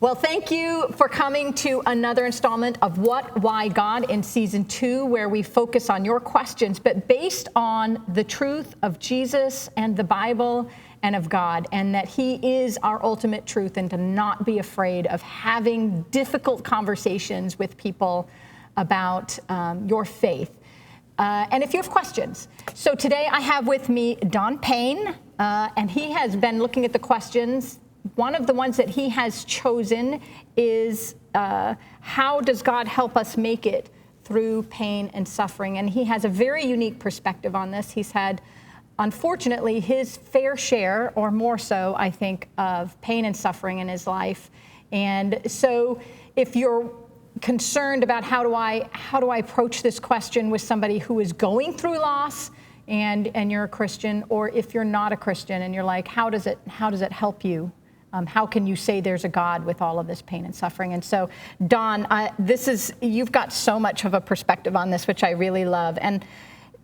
Well, thank you for coming to another installment of What, Why, God in Season 2, where we focus on your questions, but based on the truth of Jesus and the Bible and of God, and that He is our ultimate truth, and to not be afraid of having difficult conversations with people about your faith. And if you have questions. So today I have with me Don-Payne, and he has been looking at the questions. One of the ones that he has chosen is how does God help us make it through pain and suffering? And he has a very unique perspective on this. He's had, unfortunately, his fair share, or more so, I think, of pain and suffering in his life. And so if you're concerned about how do I approach this question with somebody who is going through loss, and you're a Christian, or if you're not a Christian and you're like, how does it help you? How can you say there's a God with all of this pain and suffering? And so, Don, you've got so much of a perspective on this, which I really love. And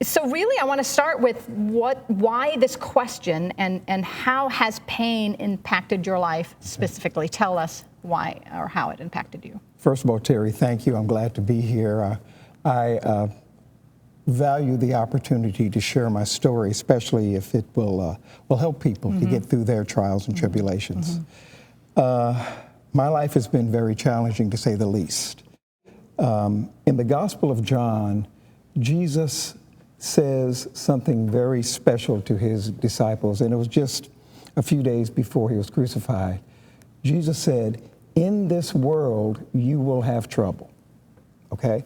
so really, I want to start with why this question, and how has pain impacted your life specifically? Tell us why or how it impacted you. First of all, Terry, thank you. I'm glad to be here. I value the opportunity to share my story, especially if it will help people to get through their trials and tribulations. My life has been very challenging, to say the least. In the Gospel of John, Jesus says something very special to his disciples, and it was just a few days before he was crucified. Jesus said, "In this world, you will have trouble." Okay?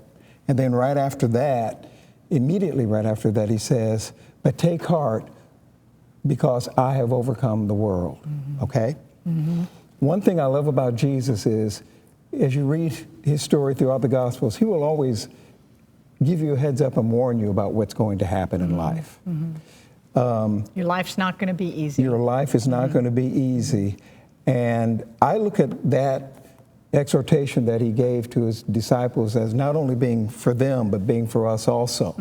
And then right after that, immediately right after that, he says, "But take heart, because I have overcome the world." Okay? One thing I love about Jesus is, as you read his story throughout the Gospels, he will always give you a heads up and warn you about what's going to happen in life. Your life's not going to be easy. Your life is not going to be easy. And I look at that exhortation that he gave to his disciples as not only being for them, but being for us also.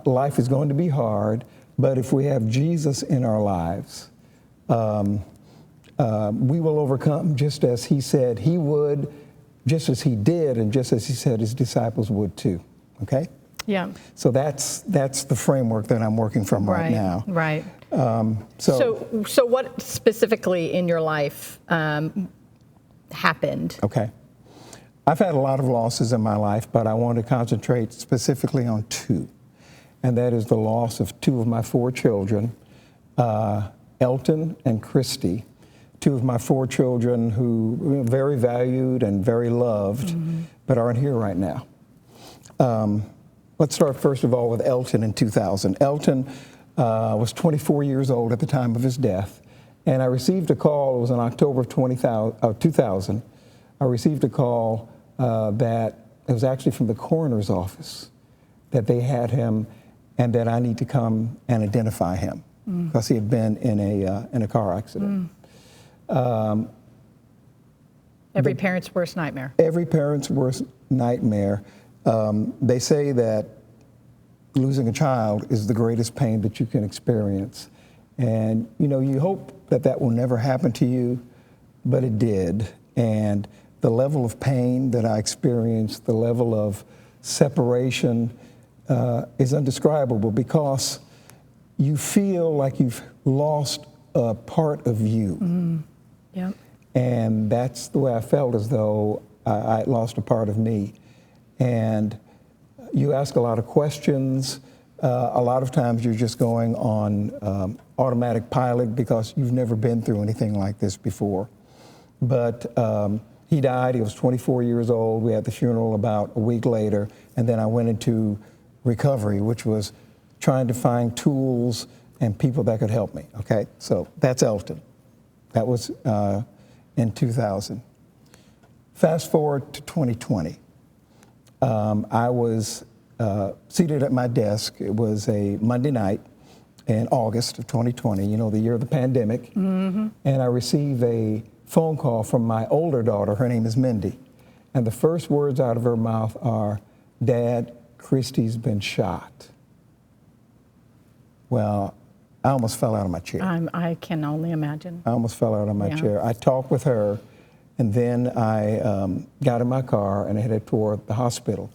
Life is going to be hard, but if we have Jesus in our lives, we will overcome, just as he said he would, just as he did, and just as he said his disciples would too. Okay? Yeah. So that's the framework that I'm working from right now. Right. So what specifically in your life happened? Okay. I've had a lot of losses in my life, but I want to concentrate specifically on two. And that is the loss of two of my four children, Elton and Christy, two of my four children who were very valued and very loved, but aren't here right now. Let's start first of all with Elton in 2000. Elton was 24 years old at the time of his death. And I received a call, it was in October of 2000, I received a call that it was actually from the coroner's office, that they had him and that I need to come and identify him because he had been in a car accident. Every parent's worst nightmare. Every parent's worst nightmare. They say that losing a child is the greatest pain that you can experience. And, you hope that that will never happen to you, but it did. And the level of pain that I experienced, the level of separation is indescribable, because you feel like you've lost a part of you. Yep. And that's the way I felt, as though I lost a part of me. And you ask a lot of questions. A lot of times you're just going on automatic pilot because you've never been through anything like this before. But he died, he was 24 years old. We had the funeral about a week later, and then I went into recovery, which was trying to find tools and people that could help me, okay? So that's Elton. That was in 2000. Fast forward to 2020. I was seated at my desk. It was a Monday night in August of 2020, the year of the pandemic. And I received a phone call from my older daughter. Her name is Mindy. And the first words out of her mouth are, "Dad, Christy's been shot." Well, I almost fell out of my chair. I can only imagine. I almost fell out of my chair. I talked with her, And then I got in my car and I headed toward the hospital.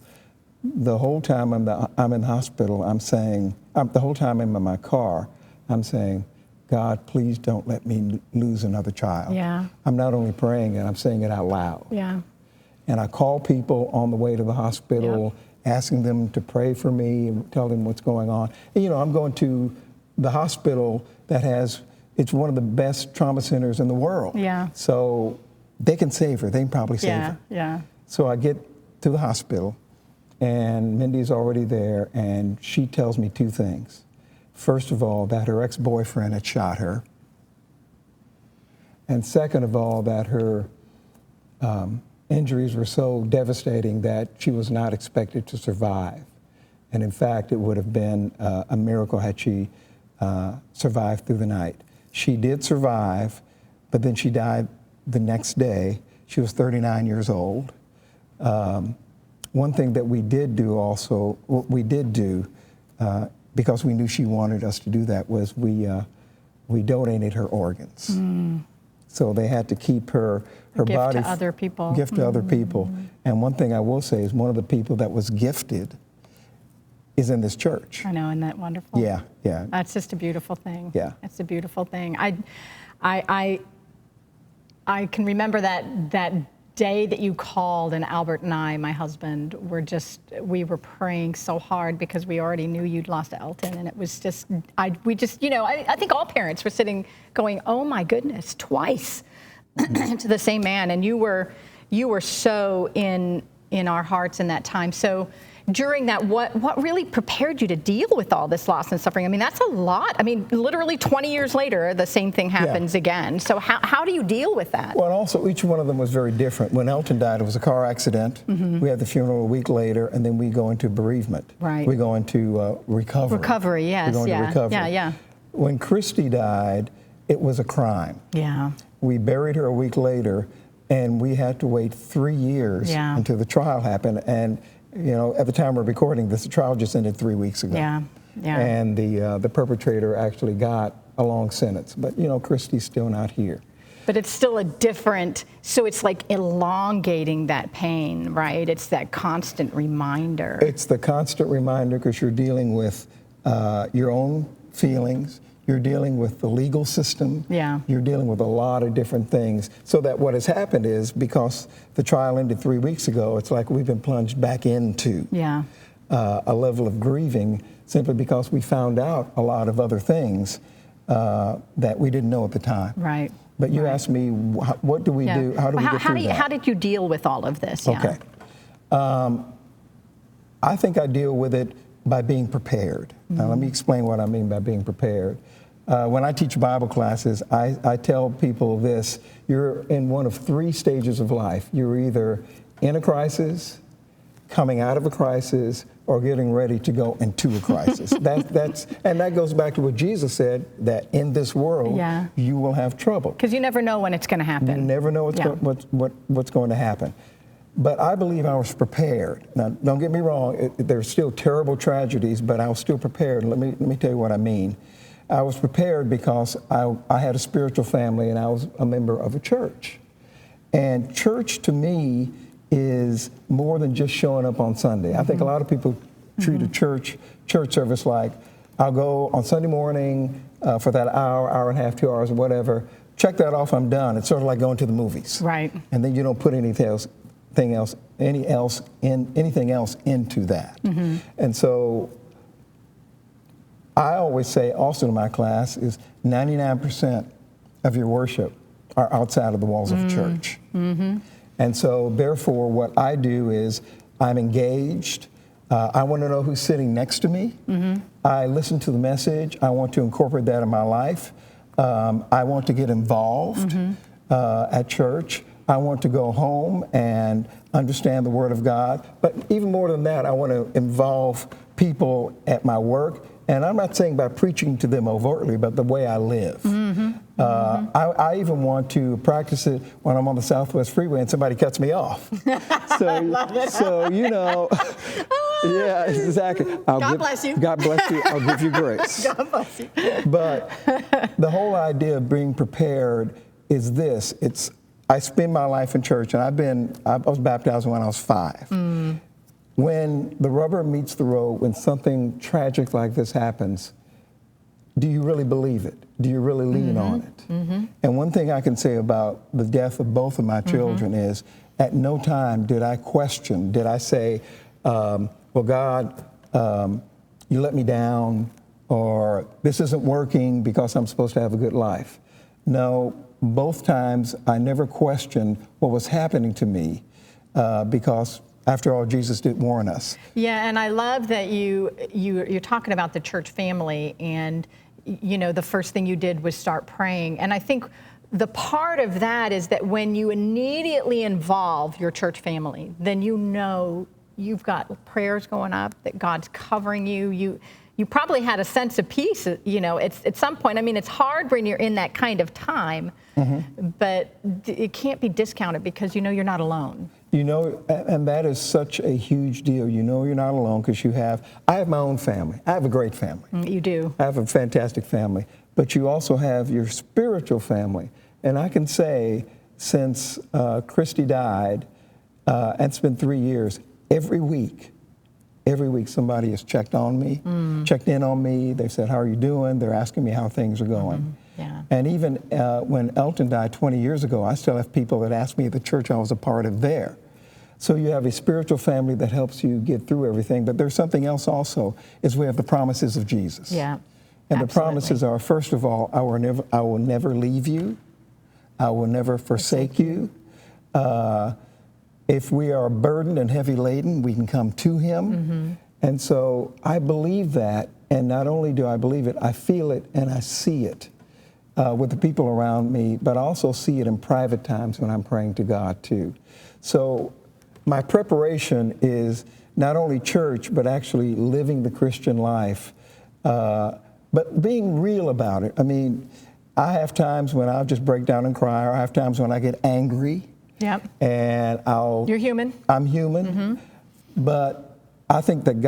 The whole time I'm in the hospital, I'm saying, the whole time I'm in my car, I'm saying, God, please don't let me lose another child. Yeah. I'm not only praying it, I'm saying it out loud. Yeah. And I call people on the way to the hospital, asking them to pray for me and tell them what's going on. And, I'm going to the hospital it's one of the best trauma centers in the world. Yeah. So they can save her. They can probably save her. Yeah. So I get to the hospital, and Mindy's already there, and she tells me two things. First of all, that her ex-boyfriend had shot her. And second of all, that her injuries were so devastating that she was not expected to survive. And in fact, it would have been a miracle had she survived through the night. She did survive, but then she died the next day. She was 39 years old. One thing that we did do because we knew she wanted us to do that, was we donated her organs. So they had to keep her body. Gift to other people. Gift to other people. And one thing I will say is one of the people that was gifted is in this church. I know, isn't that wonderful? Yeah. That's just a beautiful thing. Yeah. It's a beautiful thing. I can remember that day that you called, and Albert and I, my husband, we were praying so hard because we already knew you'd lost Elton, and it was just, I think all parents were sitting going, oh my goodness, twice to the same man, and you were so in our hearts in that time. So during that, what really prepared you to deal with all this loss and suffering? I mean, that's a lot. I mean, literally 20 years later, the same thing happens again. So how do you deal with that? Well, also, each one of them was very different. When Elton died, it was a car accident. We had the funeral a week later, and then we go into bereavement. Right. We go into recovery. Recovery, yes. We go into recovery. Yeah. When Christy died, it was a crime. Yeah. We buried her a week later, and we had to wait 3 years until the trial happened. And at the time we're recording this, the trial just ended 3 weeks ago. Yeah. And the perpetrator actually got a long sentence. But, Christy's still not here. But it's still so it's like elongating that pain, right? It's that constant reminder. It's the constant reminder because you're dealing with your own feelings. You're dealing with the legal system. Yeah. You're dealing with a lot of different things. So that what has happened is, because the trial ended 3 weeks ago, it's like we've been plunged back into a level of grieving simply because we found out a lot of other things that we didn't know at the time. Right. But you asked me, what do we do? How do we get through that? How did you deal with all of this? Okay. I think I deal with it by being prepared. Now, let me explain what I mean by being prepared. When I teach Bible classes, I tell people this: you're in one of 3 stages of life. You're either in a crisis, coming out of a crisis, or getting ready to go into a crisis. And that goes back to what Jesus said, that in this world, you will have trouble. Because you never know when it's going to happen. You never know what's going to happen. But I believe I was prepared. Now, don't get me wrong, there's still terrible tragedies, but I was still prepared. Let me tell you what I mean. I was prepared because I had a spiritual family, and I was a member of a church. And church to me is more than just showing up on Sunday. I think a lot of people treat a church service like, I'll go on Sunday morning for that hour and a half, 2 hours, or whatever. Check that off, I'm done. It's sort of like going to the movies. Right. And then you don't put anything else into that. And so I always say also to my class is 99% of your worship are outside of the walls of a church. And so therefore what I do is I'm engaged. I want to know who's sitting next to me. I listen to the message. I want to incorporate that in my life. I want to get involved at church. I want to go home and understand the Word of God. But even more than that, I want to involve people at my work. And I'm not saying by preaching to them overtly, but the way I live. I even want to practice it when I'm on the Southwest Freeway and somebody cuts me off. So yeah, exactly. God bless you. God bless you. I'll give you grace. God bless you. But the whole idea of being prepared is this. I spend my life in church, and I was baptized when I was 5. When the rubber meets the road, when something tragic like this happens, do you really believe it? Do you really lean on it? And one thing I can say about the death of both of my children is, at no time did I question, did I say, well, God, you let me down, or this isn't working because I'm supposed to have a good life. No, both times I never questioned what was happening to me, because after all, Jesus did warn us. Yeah, and I love that you're talking about the church family, and the first thing you did was start praying. And I think the part of that is that when you immediately involve your church family, then you've got prayers going up, that God's covering you. You probably had a sense of peace, it's at some point. I mean, it's hard when you're in that kind of time, but it can't be discounted because you're not alone. And that is such a huge deal. You're not alone because I have my own family. I have a great family. You do. I have a fantastic family. But you also have your spiritual family. And I can say, since Christy died, and it's been 3 years, every week somebody has checked on me, checked in on me. They've said, how are you doing? They're asking me how things are going. Yeah. And even when Elton died 20 years ago, I still have people that ask me at the church I was a part of there. So you have a spiritual family that helps you get through everything. But there's something else also, is we have the promises of Jesus. Yeah, and absolutely. The promises are, first of all, I will never leave you. I will never forsake you. If we are burdened and heavy laden, we can come to him. And so I believe that. And not only do I believe it, I feel it and I see it with the people around me, but I also see it in private times when I'm praying to God too. So my preparation is not only church, but actually living the Christian life, but being real about it. I mean, I have times when I'll just break down and cry, or I have times when I get angry. Yep. And You're human. I'm human. But I think that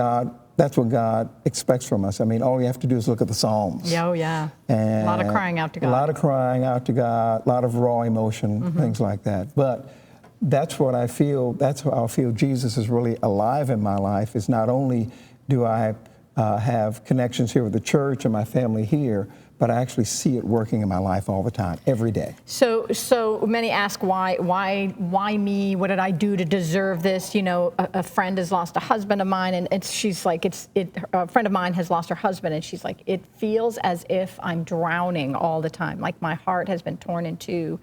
that's what God expects from us. I mean, all you have to do is look at the Psalms. Oh, yeah. And a lot of crying out to God. A lot of crying out to God, a lot of raw emotion, things like that. But that's what I feel, that's how I feel Jesus is really alive in my life, is not only do I have connections here with the church and my family here, but I actually see it working in my life all the time, every day. So many ask, why me? What did I do to deserve this? A friend has lost a husband of mine, and she's like, a friend of mine has lost her husband, and she's like, it feels as if I'm drowning all the time, like my heart has been torn in two.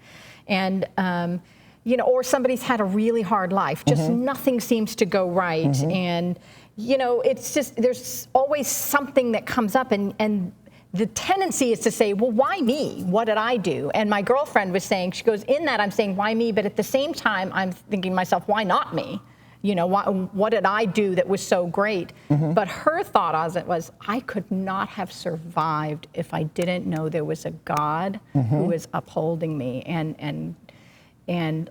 And, or somebody's had a really hard life, just nothing seems to go right. And, it's just, there's always something that comes up, and the tendency is to say, well, why me? What did I do? And my girlfriend was saying, she goes, in that I'm saying, why me? But at the same time, I'm thinking to myself, why not me? What did I do that was so great? But her thought on it was, I could not have survived if I didn't know there was a God who was upholding me and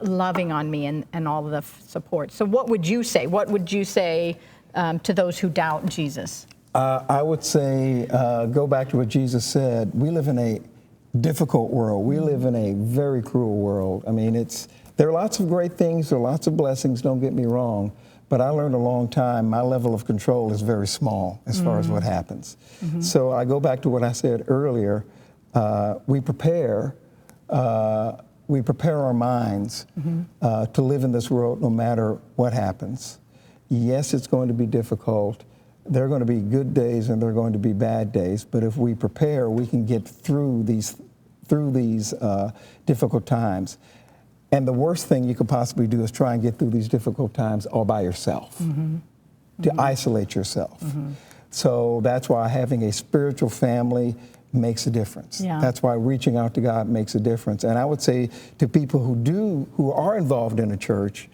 loving on me and all of the support. So what would you say? What would you say to those who doubt Jesus? I would say, go back to what Jesus said. We live in a difficult world. We live in a very cruel world. I mean, there are lots of great things, there are lots of blessings, don't get me wrong, but I learned a long time, my level of control is very small as far as what happens. So I go back to what I said earlier, we prepare our minds to live in this world no matter what happens. Yes, it's going to be difficult. There are going to be good days and there are going to be bad days, but if we prepare, we can get through these difficult times. And the worst thing you could possibly do is try and get through these difficult times all by yourself, to isolate yourself. So that's why having a spiritual family makes a difference. Yeah. That's why reaching out to God makes a difference. And I would say to people who are involved in a church,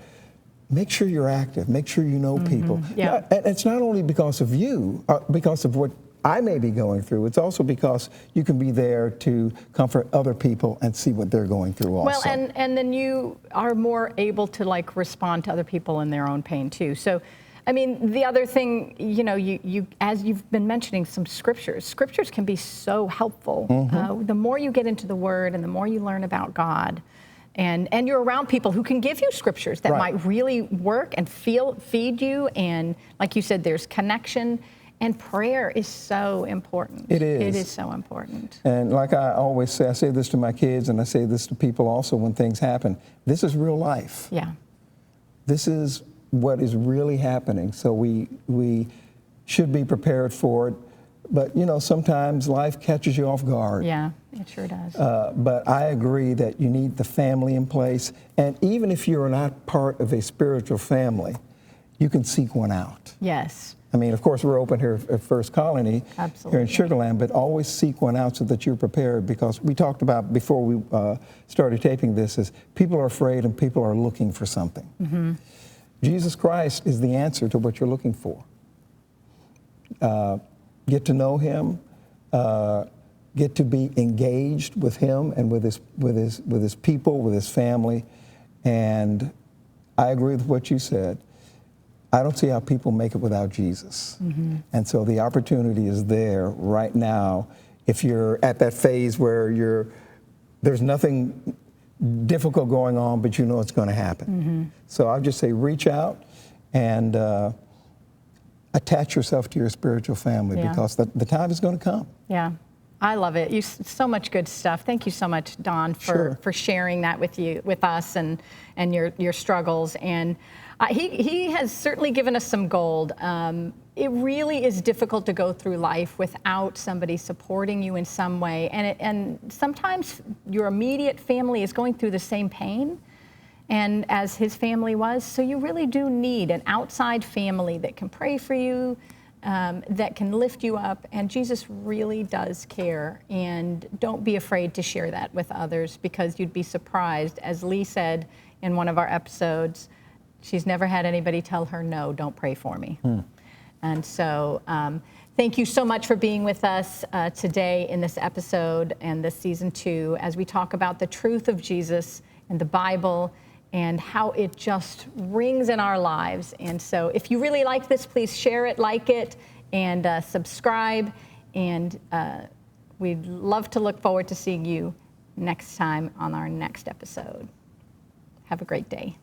make sure you're active. Make sure you know people. Yeah. And it's not only because of you, because of what I may be going through. It's also because you can be there to comfort other people and see what they're going through also. Well, and then you are more able to respond to other people in their own pain too. So, I mean, the other thing, you as you've been mentioning some scriptures can be so helpful. The more you get into the Word and the more you learn about God, And you're around people who can give you scriptures that might really work and feed you. And like you said, there's connection. And prayer is so important. It is. It is so important. And like I always say, I say this to my kids and I say this to people also when things happen. This is real life. Yeah. This is what is really happening. So we should be prepared for it. But, you know, sometimes life catches you off guard. Yeah, it sure does. But I agree that you need the family in place. And even if you're not part of a spiritual family, you can seek one out. Yes. I mean, of course, we're open here at First Colony here in Sugar Land, but always seek one out so that you're prepared, because we talked about before we started taping this is people are afraid and people are looking for something. Mm-hmm. Jesus Christ is the answer to what you're looking for. Get to know him, get to be engaged with him and with his people, with his family. And I agree with what you said. I don't see how people make it without Jesus. Mm-hmm. And so the opportunity is there right now. If you're at that phase where there's nothing difficult going on, but you know it's going to happen. Mm-hmm. So I'll just say reach out and attach yourself to your spiritual family, because the time is going to come. Yeah. I love it. So much good stuff. Thank you so much, Don, for sharing that with us and your struggles. And he has certainly given us some gold. It really is difficult to go through life without somebody supporting you in some way. And sometimes your immediate family is going through the same pain and as his family was. So you really do need an outside family that can pray for you, that can lift you up. And Jesus really does care. And don't be afraid to share that with others, because you'd be surprised. As Lee said in one of our episodes, she's never had anybody tell her, no, don't pray for me. And so thank you so much for being with us today in this episode and this season 2, as we talk about the truth of Jesus and the Bible and how it just rings in our lives. And so if you really like this, please share it, like it, and subscribe. And we'd love to look forward to seeing you next time on our next episode. Have a great day.